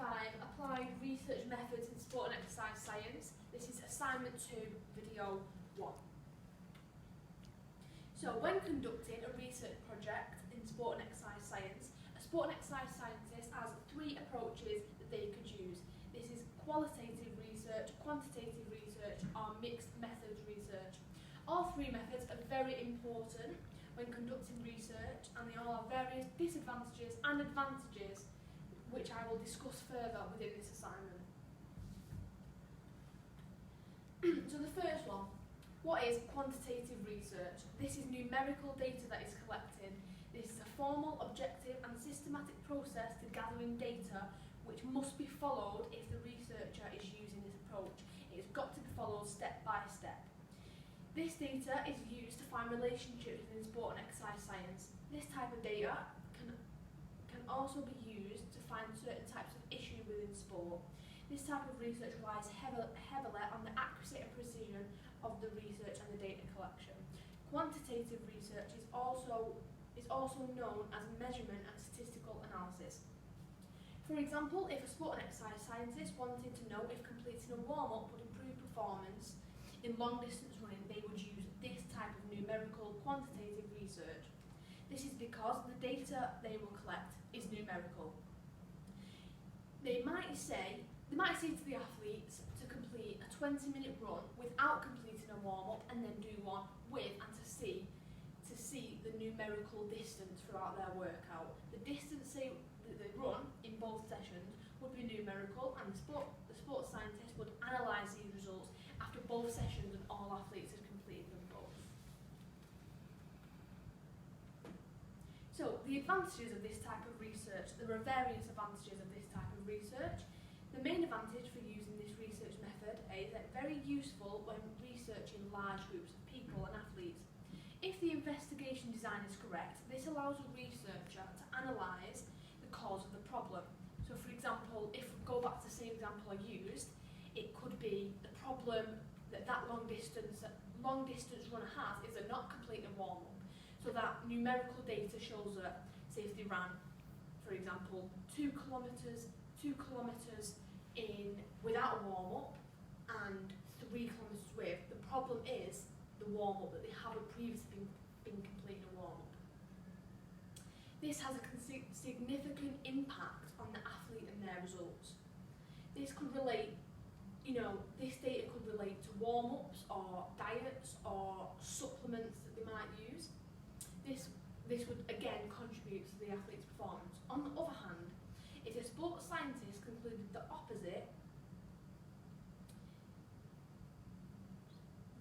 5, Applied Research Methods in Sport and Exercise Science. This is assignment 2, video 1. So when conducting a research project in sport and exercise science, a sport and exercise scientist has 3 approaches that they could use. This is qualitative research, quantitative research, or mixed methods research. All 3 methods are very important when conducting research, and they all have various disadvantages and advantages, which I will discuss further within this assignment. So the first one, what is quantitative research? This is numerical data that is collected. This is a formal, objective and systematic process to gathering data which must be followed if the researcher is using this approach. It's got to be followed step by step. This data is used to find relationships within sport and exercise science. This type of data can also be used to find certain types of issue within sport. This type of research relies heavily on the accuracy and precision of the research and the data collection. Quantitative research is also known as measurement and statistical analysis. For example, if a sport and exercise scientist wanted to know if completing a warm-up would improve performance in long-distance running, they would use this type of numerical quantitative research. This is because the data they will collect is numerical. They might say to the athletes to complete a 20-minute run without completing a warm-up and then do one with, and to see the numerical distance throughout their workout. The distance that they run in both sessions would be numerical, and the sports scientist would analyse these results after both sessions and all athletes had completed them both. So the advantages of this type of research, there are various advantages of this type of research. The main advantage for using this research method is that it's very useful when researching large groups of people and athletes. If the investigation design is correct, this allows a researcher to analyse the cause of the problem. So for example, if we go back to the same example I used, it could be the problem that long distance runner has is they're not completing a warm-up. So that numerical data shows that, say if they ran, for example, 2 kilometres in without a warm-up and 3 kilometres with, the problem is the warm-up, that they haven't previously been completing a warm-up. This has a significant impact on the athlete and their results. This could relate, this data could relate to warm-ups or diets or supplements that they might use. This would again contribute to the athlete's performance. On the other hand, if a sports scientist concluded the opposite,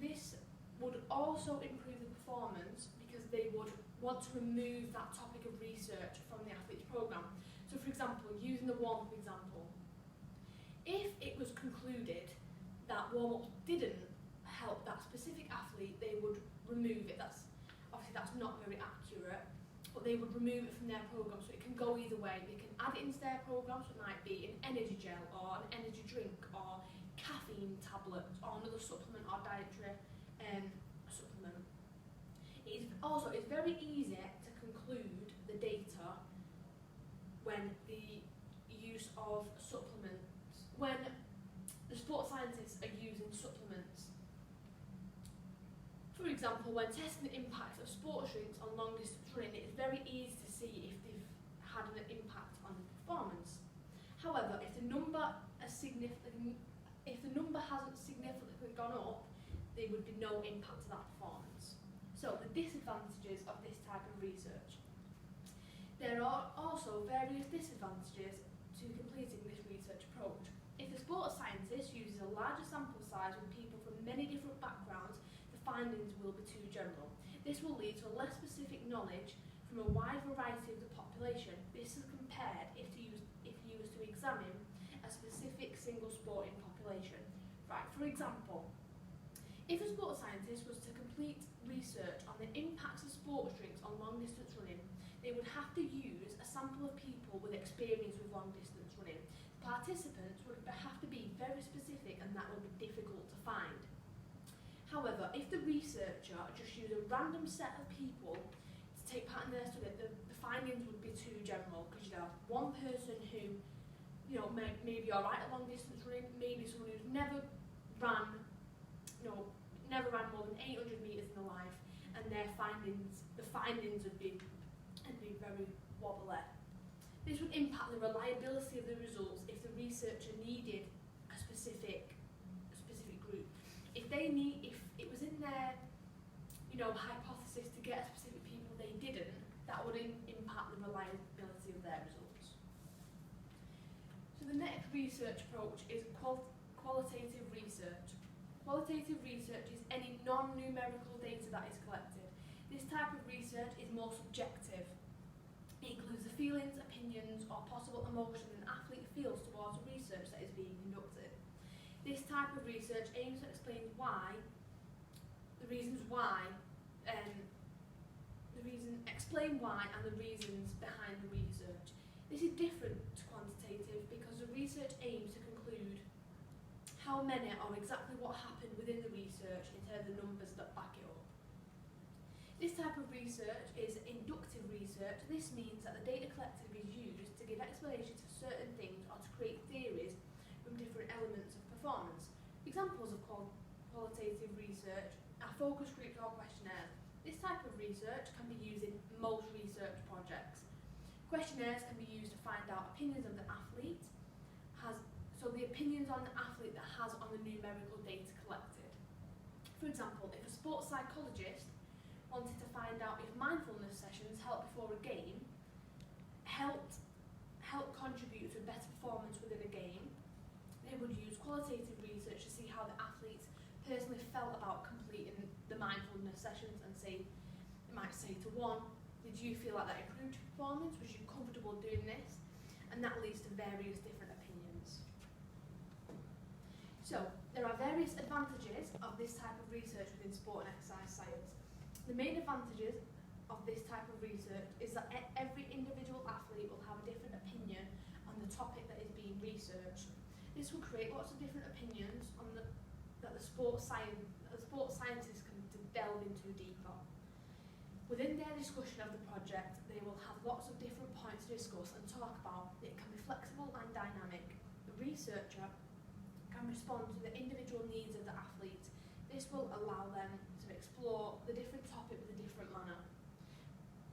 this would also improve the performance because they would want to remove that topic of research from the athlete's programme. So for example, using the warm-up example, if it was concluded that warm-ups didn't help that specific athlete, they would remove it. Obviously that's not very accurate, but they would remove it from their programme, so it can go either way. They can add it into their programme, so it might be an energy gel or an energy drink or caffeine tablets or another supplement or dietary supplement. It's very easy to conclude the data when the use of supplements, when the sports scientists are using supplements. For example, when testing the impact of sports drinks on long distance running, it's very easy to see if they've had an impact on performance. However, if the number hasn't significantly gone up, there would be no impact to that performance. So the disadvantages of this type of research. There are also various disadvantages to completing this research approach. If the sports scientist uses a larger sample size with people from many different backgrounds, the findings will be too general. This will lead to a less specific knowledge from a wide variety of the population. This is compared if you was to examine a specific single sporting population. Right, for example, if a sports scientist was to complete research on the impacts of sports drinks on long distance running, they would have to use a sample of people with experience with long distance running. Participants would have to be very specific, and that would be difficult to find. However, if the researcher just used a random set of people to take part in their study, the findings would be too general, because you'd have one person who maybe alright at long distance running, maybe someone who's never ran more than 800 metres in their life, and the findings would be very wobbly. This would impact the reliability of the results if the researcher needed a specific group. If it was in their hypothesis to get specific people, they didn't, that would impact the reliability of their results. So the next research approach is qualitative research. Qualitative research is any non-numerical data that is collected. This type of research is more subjective. It includes the feelings, opinions, or possible emotions an athlete feels towards the research that is being conducted. This type of research aims to explain explain why and the reasons behind the research. This is different to quantitative because the research aims to conclude how many or exactly what happened within the research in terms of numbers that back it up. This type of research is inductive research. This means that the data collected is used to give explanations for certain things or to create theories from different elements of performance. Examples of qualitative research are focus groups or questionnaires. This type of research can be used in most research projects. Questionnaires can be used to find out opinions of the athlete, so the opinions on the athlete that has on the numerical data collected. For example, if a sports psychologist wanted to find out if mindfulness sessions help before a game help contribute to a better performance within a game, they would use qualitative research to see how the athletes personally felt about completing the mindfulness sessions and it might say to one, did you feel like that improved your performance? Was you comfortable doing this? And that leads to various different opinions. So, there are various advantages of this type of research within sport and exercise science. The main advantages of this type of research is that every individual athlete will have a different opinion on the topic that is being researched. This will create lots of different opinions that the sports scientists can delve into deeper. Within their discussion of the project, they will have lots of different points to discuss and talk about. It can be flexible and dynamic. The researcher can respond to the individual needs of the athlete. This will allow them to explore the different topic with a different manner.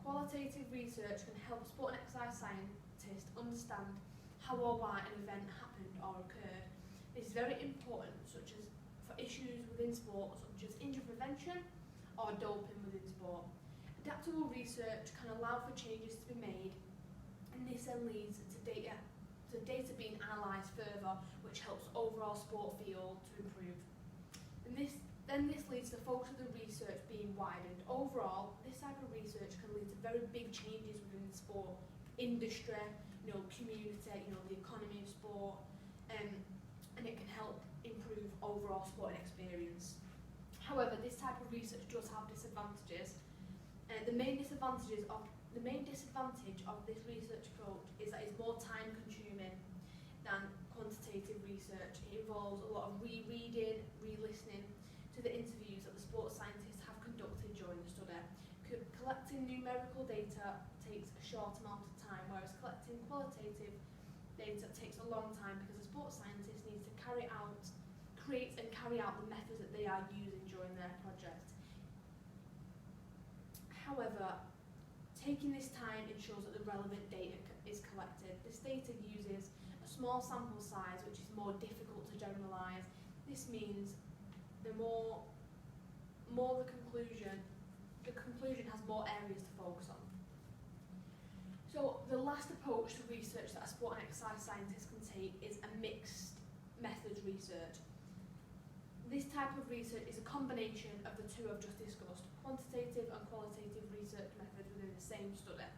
Qualitative research can help sport and exercise scientists understand how or why an event happened or occurred. This is very important, such as for issues within sport, such as injury prevention or doping within sport. Adaptable research can allow for changes to be made, and this then leads to data being analysed further, which helps overall sport field to improve. And this leads to the focus of the research being widened. Overall, this type of research can lead to very big changes within the sport industry, community, the economy of sport, and it can help improve overall sporting experience. However, this type of research does have disadvantages. The main disadvantage of this research approach is that it's more time consuming than quantitative research. It involves a lot of re-reading, re-listening to the interviews that the sports scientists have conducted during the study. Collecting numerical data takes a short amount of time, whereas collecting qualitative data takes a long time because the sports scientist needs to create and carry out the methods that they are using during their project. However, taking this time ensures that the relevant data is collected. This data uses a small sample size, which is more difficult to generalise. This means the conclusion has more areas to focus on. So the last approach to research that a sport and exercise scientist can take is a mixed methods research. This type of research is a combination of the two I've just discussed, quantitative and qualitative research methods within the same study.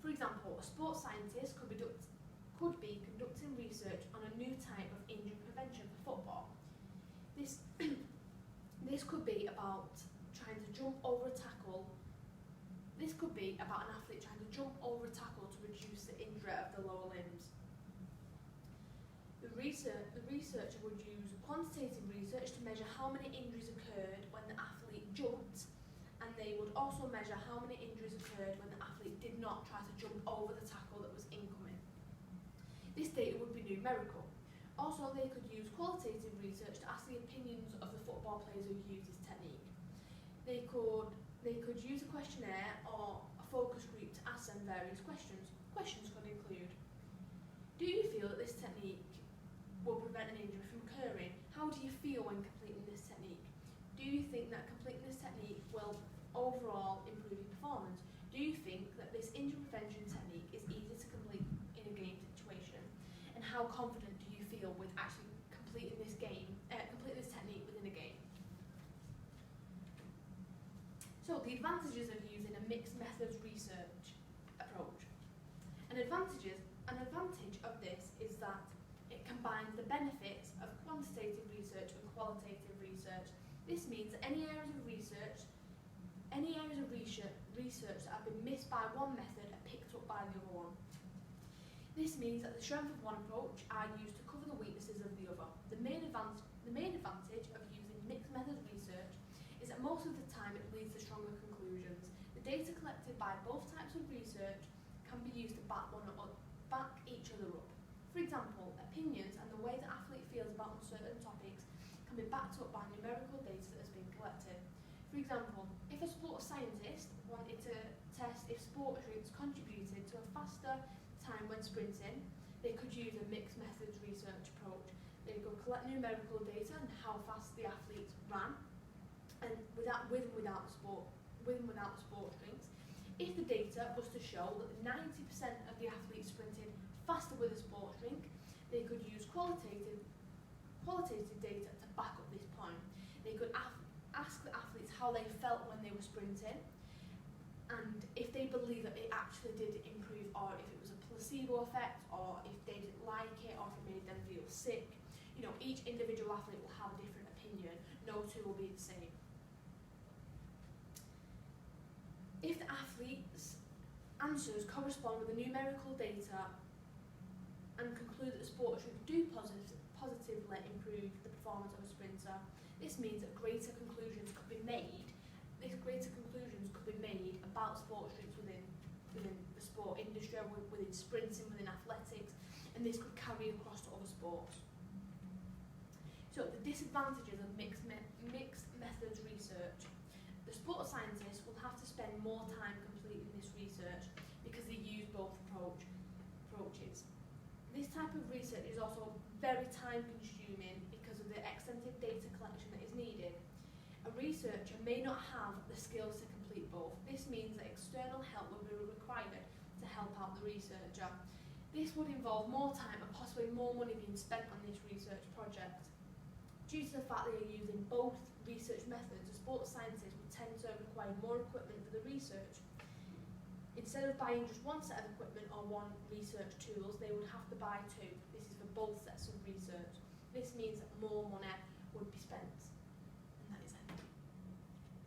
For example, a sports scientist could be conducting research on a new type of injury prevention for football. This could be about trying to jump over a tackle. This could be about an athlete trying to jump over a tackle to reduce the injury of the lower limbs. The researcher would use quantitative research to measure how many injuries occurred when the athlete jumped, and they would also measure how many injuries occurred when the athlete did not try to jump over the tackle that was incoming. This data would be numerical. Also, they could use qualitative research to ask the opinions of the football players who use this technique. They could use a questionnaire or a focus group to ask them various questions. Questions could include: do you feel that this technique will prevent an injury from occurring? How do you feel when completing this technique? Do you think that completing this technique will overall improve your performance? Do you think that this injury prevention technique is easy to complete in a game situation? And how confident do you feel with actually completing this technique within a game? So the advantages of using a mixed methods research approach. An advantage of this is that it combines the benefits of quantitative research and qualitative research. This means that any areas of research that have been missed by one method are picked up by the other one. This means that the strengths of one approach are used to cover the weaknesses of the other. The main advantage of using mixed method research is that most of the time it leads to stronger conclusions. The data collected by both types of research can be used to back each other up. For example, opinions and the way the athlete feels about certain topics can be backed up by numerical data that has been collected. For example, if a sports scientist wanted to test if sport drinks contributed to a faster time when sprinting, they could use a mixed methods research approach. They could collect numerical data on how fast the athletes ran, and with and without sports drinks. If the data was to show that 90% of the athletes sprinted faster with a sports drink, they could use qualitative data to back up this point. They could ask the athletes how they felt when they were sprinting, and if they believe that it actually did improve, or if it was a placebo effect, or if they didn't like it, or if it made them feel sick. You know, each individual athlete will have a different opinion. No two will be the same. If the athlete's answers correspond with the numerical data and conclude that the sports drink do positively improve the performance of a sprinter, this means that greater conclusions could be made about sports drinks within the sport industry, within sprinting, within athletics, and this could carry across to other sports. So the disadvantages of mixed methods research. The sports scientists will have to spend more time completing this research because they use both approaches. This type of research is also very time consuming because of the extensive data collection that is needed. A researcher may not have the skills to complete both. This means that external help will be required to help out the researcher. This would involve more time and possibly more money being spent on this research project. Due to the fact that they're using both research methods, the sports scientists would tend to require more equipment for the research. Instead of buying just one set of equipment or one research tools, they would have to buy two. This is for both sets of research. This means that more money